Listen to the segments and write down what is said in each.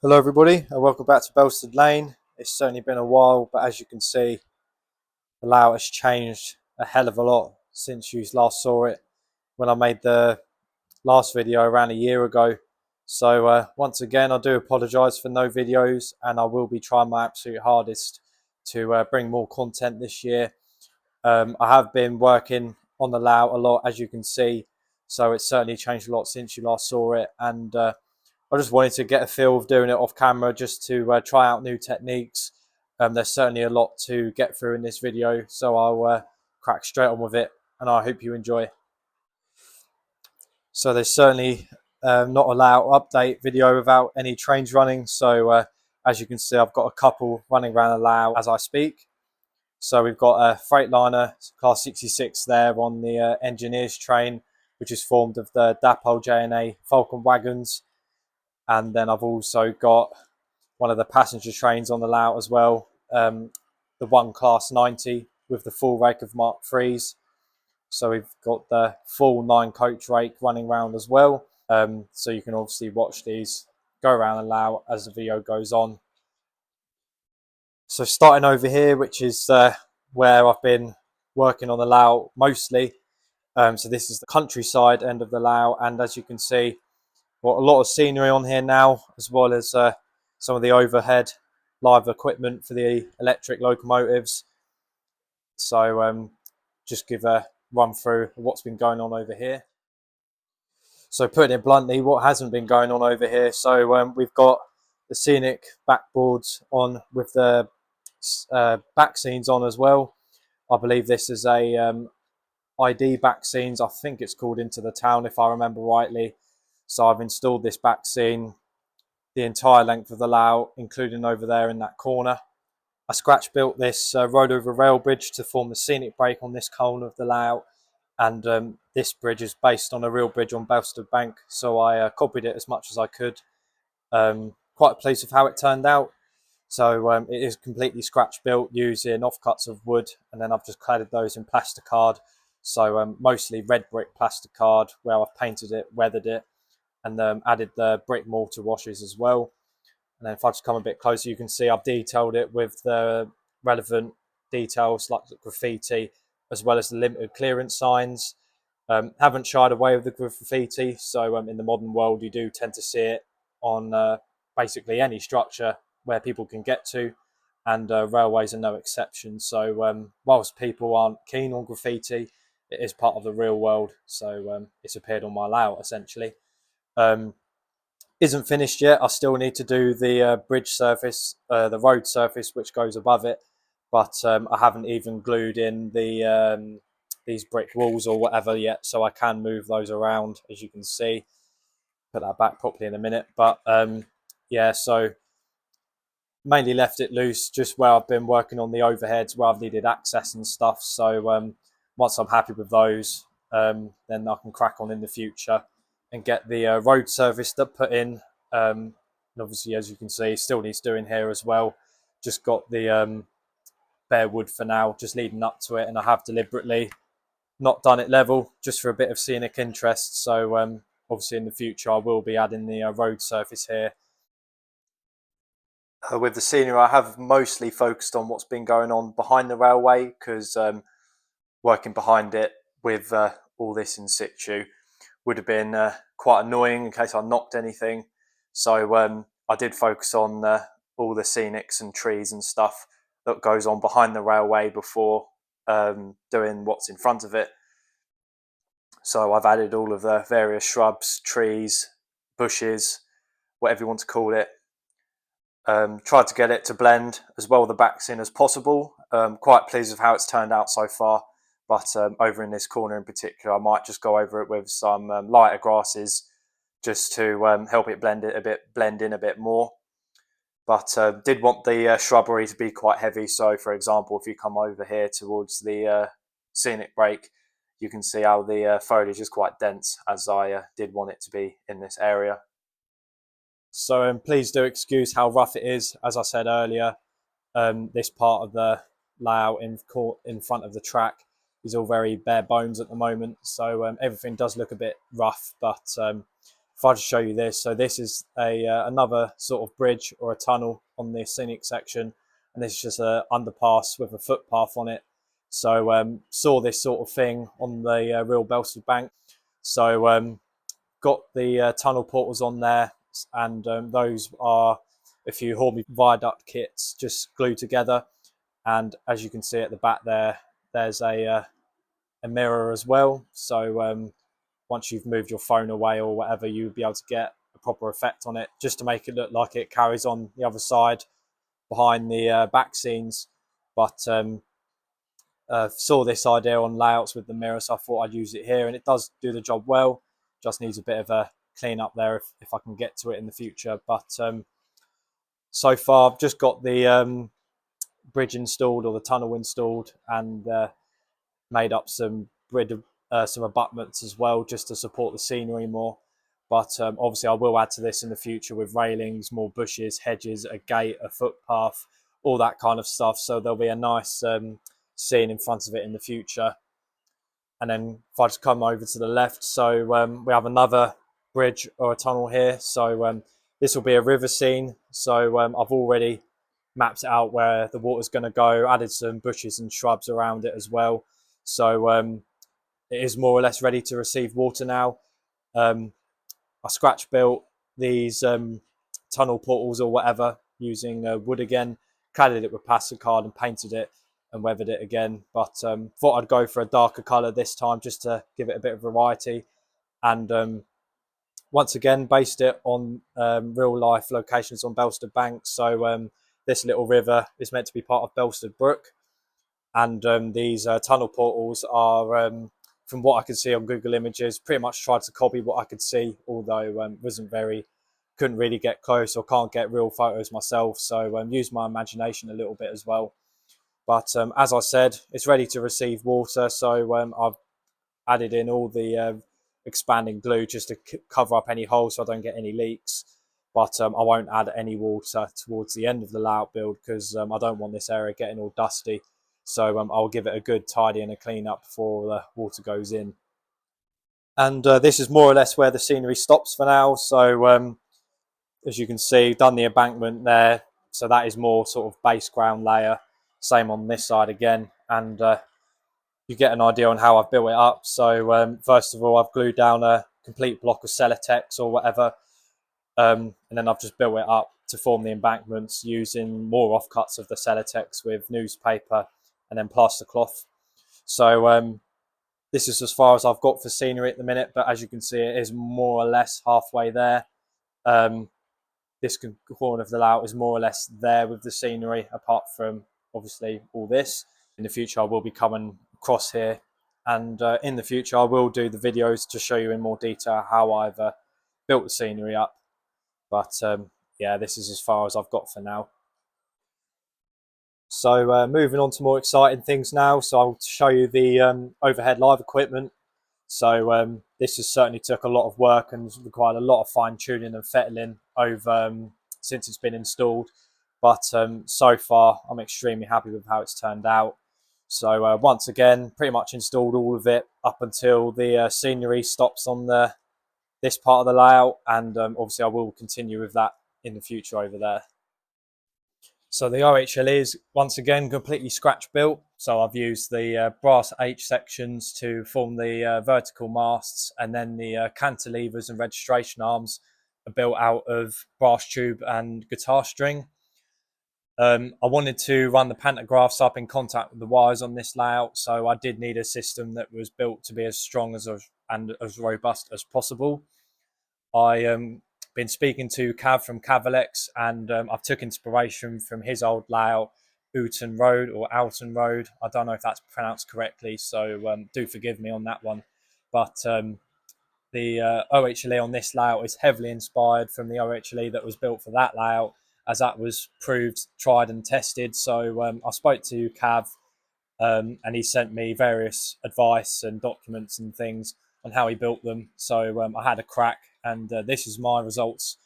Hello everybody and welcome back to Belstead Lane. It's certainly been a while, but as you can see, the layout has changed a hell of a lot since you last saw it when I made the last video around a year ago. So once again, I do apologise for no videos, and I will be trying my absolute hardest to bring more content this year. I have been working on the layout a lot, as you can see, so it's certainly changed a lot since you last saw it, and I just wanted to get a feel of doing it off camera just to try out new techniques. There's certainly a lot to get through in this video, so I'll crack straight on with it, and I hope you enjoy. So there's certainly not a layout update video without any trains running. So as you can see, I've got a couple running around the layout as I speak. So we've got a Freightliner Class 66 there on the engineers train, which is formed of the Dapol J&A Falcon wagons. And then I've also got one of the passenger trains on the layout as well, the one Class 90 with the full rake of Mark IIIs. So we've got the full 9-coach rake running around as well. So you can obviously watch these go around the layout as the video goes on. So starting over here, which is where I've been working on the layout mostly. So this is the countryside end of the layout, and as you can see, got a lot of scenery on here now, as well as some of the overhead live equipment for the electric locomotives. So just give a run through of what's been going on over here. So putting it bluntly, what hasn't been going on over here? So we've got the scenic backboards on with the back scenes on as well. I believe this is a ID back scenes. I think it's called Into the Town, if I remember rightly. So I've installed this back scene the entire length of the layout, including over there in that corner. I scratch built this road over rail bridge to form the scenic break on this corner of the layout, and this bridge is based on a real bridge on Belstead Bank, so I copied it as much as I could. Quite pleased with how it turned out. So it is completely scratch built using offcuts of wood, and then I've just cladded those in plasticard. So mostly red brick plasticard, where I've painted it, weathered it, and added the brick mortar washes as well. And then if I just come a bit closer, you can see I've detailed it with the relevant details like the graffiti, as well as the limited clearance signs. Haven't shied away with the graffiti, so in the modern world you do tend to see it on basically any structure where people can get to, and railways are no exception. So whilst people aren't keen on graffiti, it is part of the real world, so it's appeared on my layout essentially. Isn't finished yet. I still need to do the bridge surface, the road surface which goes above it, but I haven't even glued in the these brick walls or whatever yet, so I can move those around, as you can see. Put that back properly in a minute, but yeah, so mainly left it loose just where I've been working on the overheads where I've needed access and stuff. So once I'm happy with those, then I can crack on in the future and get the road surface that put in. And obviously, as you can see, still needs doing here as well. Just got the bare wood for now, just leading up to it, and I have deliberately not done it level just for a bit of scenic interest. So obviously in the future I will be adding the road surface here. With the scenery, I have mostly focused on what's been going on behind the railway, because working behind it with all this in situ would have been quite annoying in case I knocked anything. So I did focus on all the scenics and trees and stuff that goes on behind the railway before doing what's in front of it. So I've added all of the various shrubs, trees, bushes, whatever you want to call it. Tried to get it to blend as well the backs in as possible. Quite pleased with how it's turned out so far, but over in this corner in particular, I might just go over it with some lighter grasses just to help it blend in a bit more. But did want the shrubbery to be quite heavy. So, for example, if you come over here towards the scenic break, you can see how the foliage is quite dense, as I did want it to be in this area. So please do excuse how rough it is. As I said earlier, this part of the layout in front of the track is all very bare bones at the moment. So everything does look a bit rough, but if I just show you this, so this is another sort of bridge or a tunnel on the scenic section, and this is just an underpass with a footpath on it. So saw this sort of thing on the real Belstead bank. So got the tunnel portals on there, and those are a few Horby viaduct kits just glued together. And as you can see at the back there, there's a mirror as well. So once you've moved your phone away or whatever, you'll be able to get a proper effect on it, just to make it look like it carries on the other side behind the back scenes. But saw this idea on layouts with the mirror, so I thought I'd use it here, and it does do the job well. Just needs a bit of a clean up there if I can get to it in the future. But so far I've just got the bridge installed, or the tunnel installed, and made up some some abutments as well, just to support the scenery more. But obviously I will add to this in the future with railings, more bushes, hedges, a gate, a footpath, all that kind of stuff. So there'll be a nice scene in front of it in the future. And then if I just come over to the left, so we have another bridge or a tunnel here. So this will be a river scene. So I've already mapped out where the water's going to go, added some bushes and shrubs around it as well. So it is more or less ready to receive water now. I scratch built these tunnel portals or whatever using wood again, cladded it with plasticard and painted it and weathered it again. But thought I'd go for a darker colour this time, just to give it a bit of variety. And once again, based it on real life locations on Belstead Bank. So this little river is meant to be part of Belstead Brook. And these tunnel portals are, from what I could see on Google Images, pretty much tried to copy what I could see, although couldn't really get close, or can't get real photos myself. So use my imagination a little bit as well. But as I said, it's ready to receive water. So I've added in all the expanding glue just to cover up any holes so I don't get any leaks. But I won't add any water towards the end of the layout build, because I don't want this area getting all dusty. So I'll give it a good tidy and a clean up before the water goes in. And this is more or less where the scenery stops for now. So as you can see, done the embankment there. So that is more sort of base ground layer. Same on this side again. And you get an idea on how I've built it up. So first of all, I've glued down a complete block of Celotex or whatever. And then I've just built it up to form the embankments using more offcuts of the Celotex with newspaper and then plaster cloth. So this is as far as I've got for scenery at the minute, but as you can see, it is more or less halfway there. This corner of the layout is more or less there with the scenery, apart from obviously all this. In the future I will be coming across here, and in the future I will do the videos to show you in more detail how I've built the scenery up. But yeah, this is as far as I've got for now. So moving on to more exciting things now. So I'll show you the overhead live equipment. So this has certainly took a lot of work and required a lot of fine tuning and fettling over since it's been installed. But so far I'm extremely happy with how it's turned out. So once again, pretty much installed all of it up until the scenery stops on this part of the layout. And obviously I will continue with that in the future over there. So the OHL is once again completely scratch built. So I've used the brass H sections to form the vertical masts, and then the cantilevers and registration arms are built out of brass tube and guitar string. I wanted to run the pantographs up in contact with the wires on this layout, so I did need a system that was built to be as strong and as robust as possible. I been speaking to Cav from Cavalex, and I've took inspiration from his old layout, Alton Road or Alton Road. I don't know if that's pronounced correctly, so do forgive me on that one. But the OHLE on this layout is heavily inspired from the OHLE that was built for that layout, as that was proved, tried and tested. So I spoke to Cav, and he sent me various advice and documents and things on how he built them. So I had a crack, and this is my results.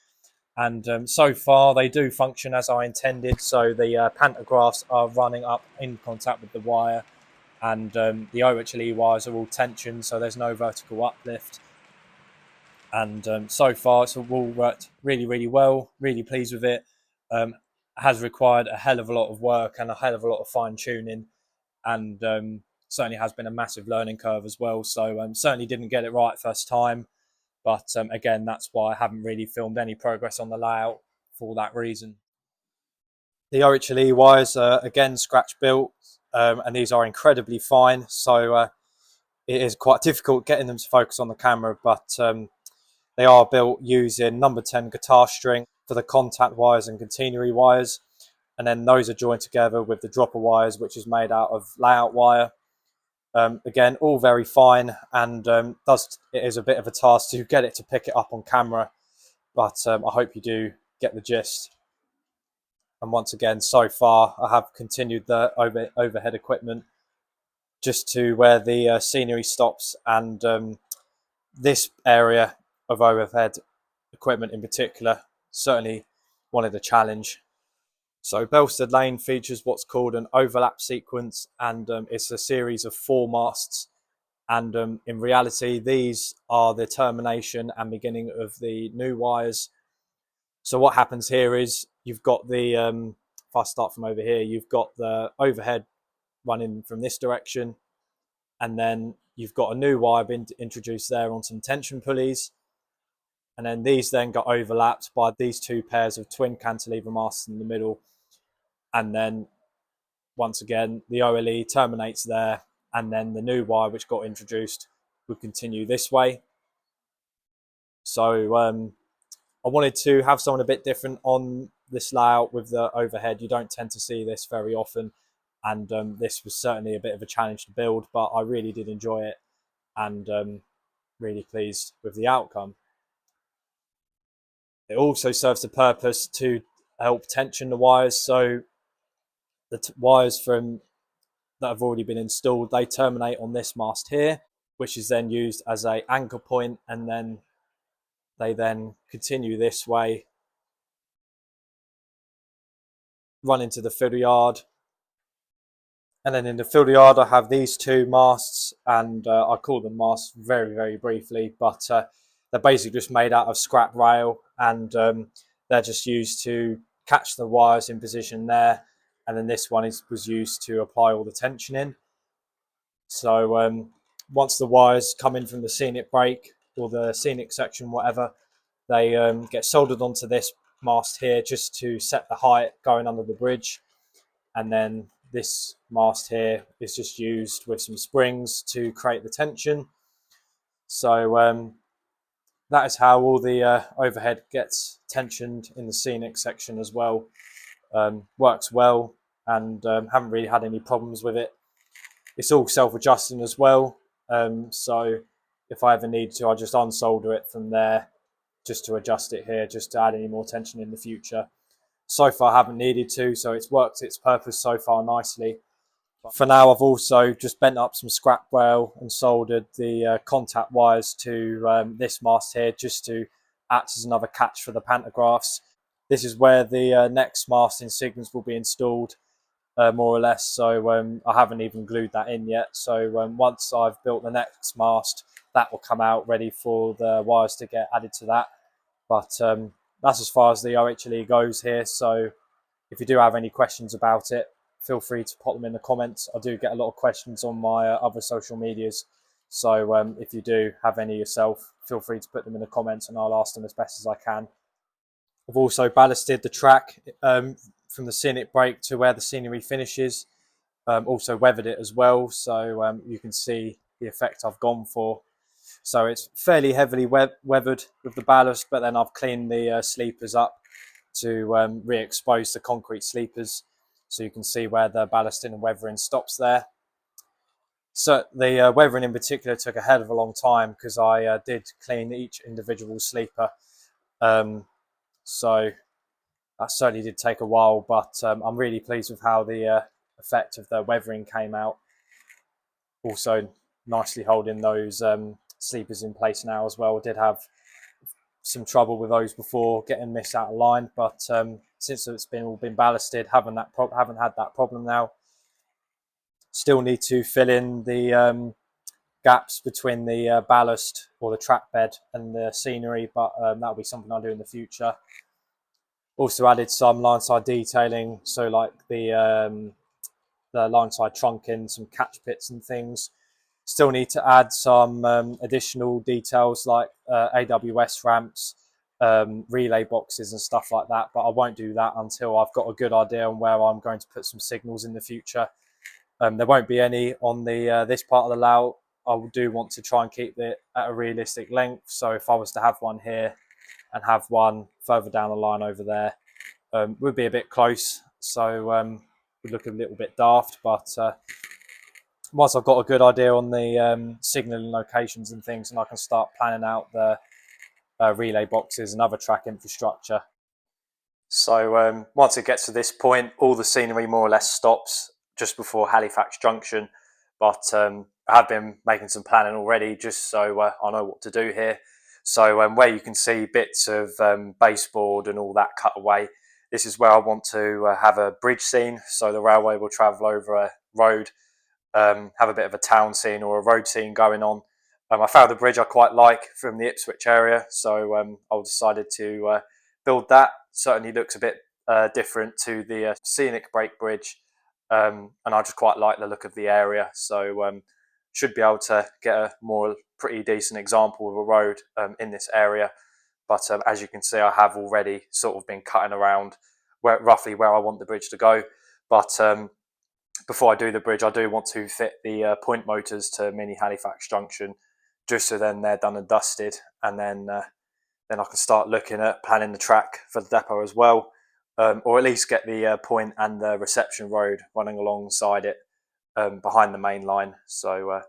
And so far they do function as I intended. So the pantographs are running up in contact with the wire, and the OHLE wires are all tensioned, so there's no vertical uplift. And so far it's all worked really well. Really pleased with it. Has required a hell of a lot of work and a hell of a lot of fine tuning, and certainly has been a massive learning curve as well. So certainly didn't get it right first time, but again, that's why I haven't really filmed any progress on the layout for that reason. The OHLE wires are again scratch built, and these are incredibly fine. So it is quite difficult getting them to focus on the camera, but they are built using number 10 guitar string for the contact wires and catenary wires. And then those are joined together with the dropper wires, which is made out of layout wire. Again, all very fine, and it is a bit of a task to get it to pick it up on camera, but I hope you do get the gist. And once again, so far, I have continued the overhead equipment just to where the scenery stops, and this area of overhead equipment in particular certainly wanted a challenge. So Belstead Lane features what's called an overlap sequence, and it's a series of 4 masts. And in reality, these are the termination and beginning of the new wires. So what happens here is you've got the, if I start from over here, you've got the overhead running from this direction, and then you've got a new wire being introduced there on some tension pulleys. And then these then got overlapped by these 2 pairs of twin cantilever masts in the middle. And then once again, the OLE terminates there, and then the new wire which got introduced would continue this way. So I wanted to have something a bit different on this layout with the overhead. You don't tend to see this very often, and this was certainly a bit of a challenge to build, but I really did enjoy it, and really pleased with the outcome. It also serves the purpose to help tension the wires. So the wires from that have already been installed, they terminate on this mast here, which is then used as a anchor point, and then they then continue this way, run into the fiddle yard. And then in the fiddle yard, I have these 2 masts, and I call them masts very briefly, but they're basically just made out of scrap rail, and they're just used to catch the wires in position there. And then this one was used to apply all the tension in. So once the wires come in from the scenic brake or the scenic section, whatever, they get soldered onto this mast here just to set the height going under the bridge. And then this mast here is just used with some springs to create the tension. So that is how all the overhead gets tensioned in the scenic section as well. Works well, and haven't really had any problems with it. It's all self-adjusting as well, so if I ever need to, I'll just unsolder it from there just to adjust it here, just to add any more tension in the future. So far I haven't needed to, so it's worked its purpose so far nicely. For now, I've also just bent up some scrap rail and soldered the contact wires to this mast here, just to act as another catch for the pantographs. This is where the next mast insignias will be installed, more or less. So I haven't even glued that in yet. So once I've built the next mast, that will come out ready for the wires to get added to that. But that's as far as the OHLE goes here. So if you do have any questions about it, feel free to pop them in the comments. I do get a lot of questions on my other social medias. So if you do have any yourself, feel free to put them in the comments, and I'll ask them as best as I can. I've also ballasted the track from the scenic break to where the scenery finishes. Also weathered it as well, so you can see the effect I've gone for. So it's fairly heavily weathered with the ballast, but then I've cleaned the sleepers up to re-expose the concrete sleepers, so you can see where the ballasting and weathering stops there. So the weathering in particular took a hell of a long time, because I did clean each individual sleeper. So that certainly did take a while, but I'm really pleased with how the effect of the weathering came out. Also nicely holding those sleepers in place now as well. I did have some trouble with those before, getting missed out of line, but since it's all been ballasted, haven't had that problem now. Still need to fill in the gaps between the ballast or the track bed and the scenery, but that'll be something I'll do in the future. Also added some line side detailing, so like the line side trunking, some catch pits and things. Still need to add some additional details like AWS ramps, relay boxes and stuff like that, but I won't do that until I've got a good idea on where I'm going to put some signals in the future. There won't be any on the this part of the layout. I do want to try and keep it at a realistic length, so if I was to have one here and have one further down the line over there, would be a bit close, so would look a little bit daft, but once I've got a good idea on the signalling locations and things, and I can start planning out the relay boxes and other track infrastructure. So once it gets to this point, all the scenery more or less stops just before Halifax Junction, but I have been making some planning already just so I know what to do here. So where you can see bits of baseboard and all that cut away, this is where I want to have a bridge scene, so the railway will travel over a road, have a bit of a town scene or a road scene going on. I found a bridge I quite like from the Ipswich area, so I decided to build that. Certainly looks a bit different to the scenic brake bridge, and I just quite like the look of the area, so should be able to get a more pretty decent example of a road in this area. But as you can see, I have already sort of been cutting around roughly where I want the bridge to go. But before I do the bridge, I do want to fit the point motors to Mini Halifax Junction, just so then they're done and dusted, and then I can start looking at planning the track for the depot as well, or at least get the point and the reception road running alongside it behind the main line. So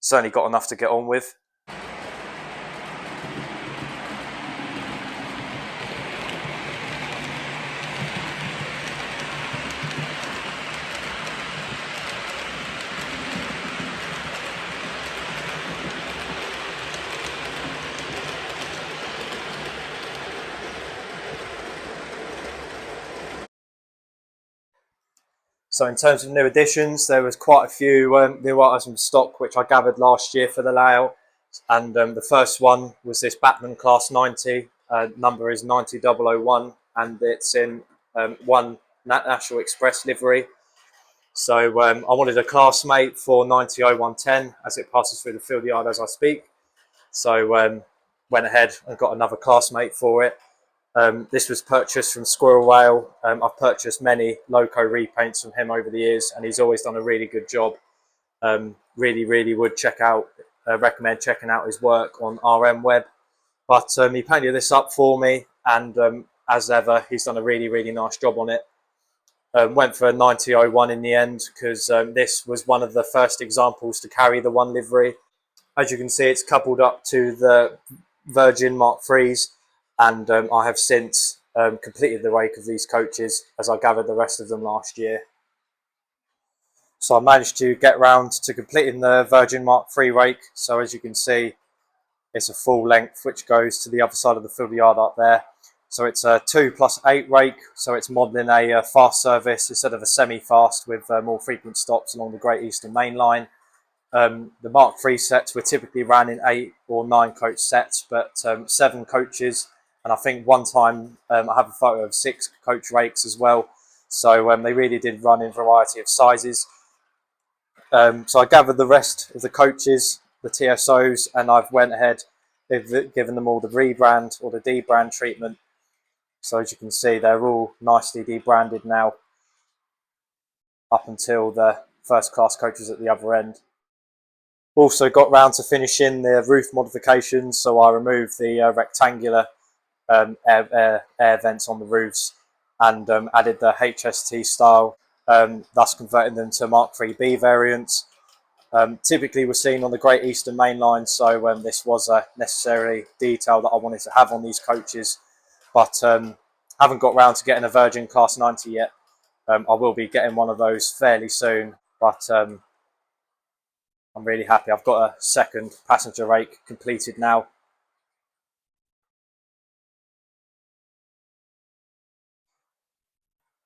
certainly got enough to get on with. So in terms of new additions, there was quite a few new items from stock which I gathered last year for the layout. And the first one was this Batman Class 90. Number is 90001, and it's in one National Express livery. So I wanted a classmate for 90110 as it passes through the field yard as I speak. So went ahead and got another classmate for it. This was purchased from Squirrel Whale. I've purchased many Loco repaints from him over the years, and he's always done a really good job. Really would recommend checking out his work on RM Web. But he painted this up for me, and as ever, he's done a really nice job on it. Went for a 9001 in the end because this was one of the first examples to carry the one livery. As you can see, it's coupled up to the Virgin Mark IIIs, and I have since completed the rake of these coaches as I gathered the rest of them last year. So I managed to get round to completing the Virgin Mark III rake. So as you can see, it's a full length which goes to the other side of the field yard up there. So it's a 2+8 rake, so it's modelling a fast service instead of a semi-fast with more frequent stops along the Great Eastern Main Line. The Mark III sets were typically ran in 8 or 9 coach sets, but 7 coaches, and I think one time I have a photo of 6 coach rakes as well. So they really did run in a variety of sizes. So I gathered the rest of the coaches, the TSOs, and I've went ahead, given them all the rebrand or the debrand treatment. So as you can see, they're all nicely debranded now, up until the first class coaches at the other end. Also got round to finishing the roof modifications, so I removed the rectangular air vents on the roofs and added the HST style, thus converting them to Mark IIIB variants. Typically we're seen on the Great Eastern Main Line, so this was a necessary detail that I wanted to have on these coaches, but haven't got round to getting a Virgin Class 90 yet. I will be getting one of those fairly soon, but I'm really happy. I've got a second passenger rake completed now.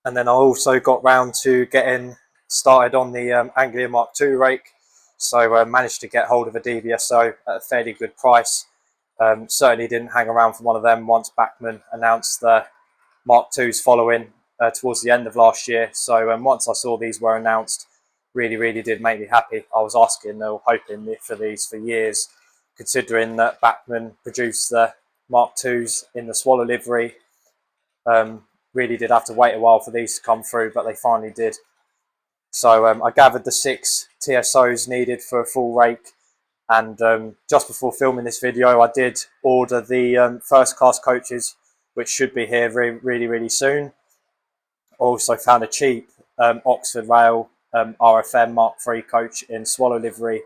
And then I also got round to getting started on the Anglia Mark II rake. So managed to get hold of a DVSO at a fairly good price. Certainly didn't hang around for one of them once Bachmann announced the Mark IIs following towards the end of last year. So once I saw these were announced, really did make me happy. I was asking or hoping for these for years, considering that Bachmann produced the Mark IIs in the Swallow livery. Really did have to wait a while for these to come through, but they finally did. So I gathered the 6 TSOs needed for a full rake, and just before filming this video I did order the first class coaches, which should be here really soon. Also found a cheap Oxford Rail RFM Mark III coach in Swallow livery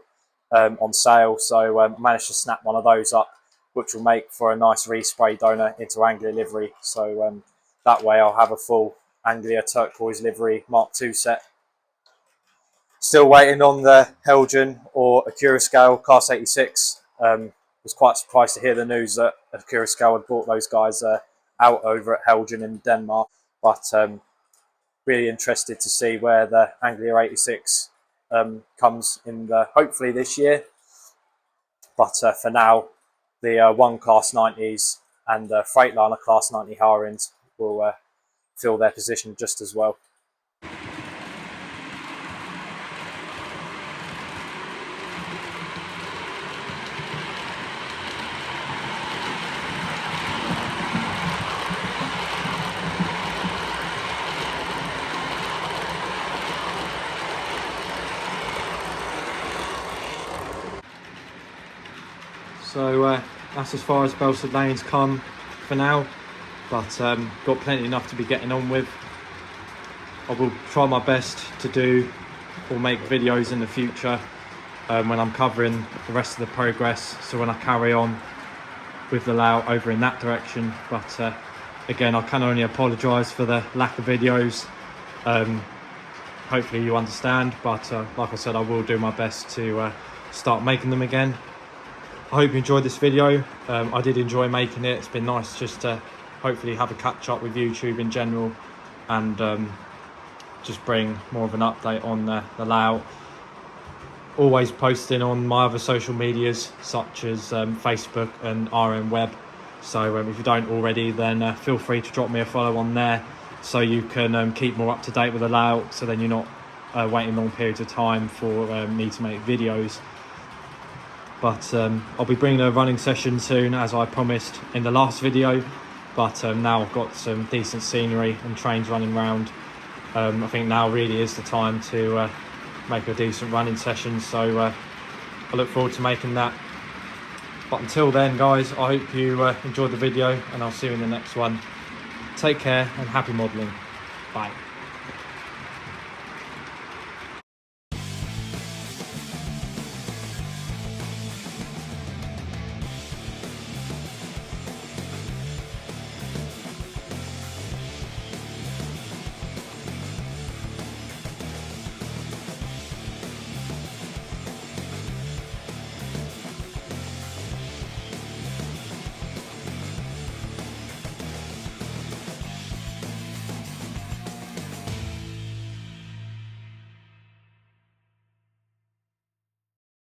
on sale, so managed to snap one of those up, which will make for a nice respray donor into Anglia livery. So that way I'll have a full Anglia turquoise livery Mark II set. Still waiting on the Helgen or Accurascale Class 86. Was quite surprised to hear the news that Accurascale had brought those guys out over at Helgen in Denmark, but really interested to see where the Anglia 86 comes in hopefully this year. But for now, the 1 Class 90s and the Freightliner Class 90 Harins will fill their position just as well. So that's as far as Belstead Lane's come for now, but got plenty enough to be getting on with. I will try my best to do or make videos in the future when I'm covering the rest of the progress, so when I carry on with the layout over in that direction. But again, I can only apologise for the lack of videos. Hopefully you understand, but like I said, I will do my best to start making them again. I hope you enjoyed this video. I did enjoy making it. It's been nice just to hopefully have a catch up with YouTube in general, and just bring more of an update on the layout. Always posting on my other social medias such as Facebook and RM Web. So if you don't already, then feel free to drop me a follow on there, so you can keep more up to date with the layout, so then you're not waiting long periods of time for me to make videos. But I'll be bringing a running session soon, as I promised in the last video. But now I've got some decent scenery and trains running around. I think now really is the time to make a decent running session. So I look forward to making that. But until then, guys, I hope you enjoyed the video, and I'll see you in the next one. Take care and happy modelling. Bye.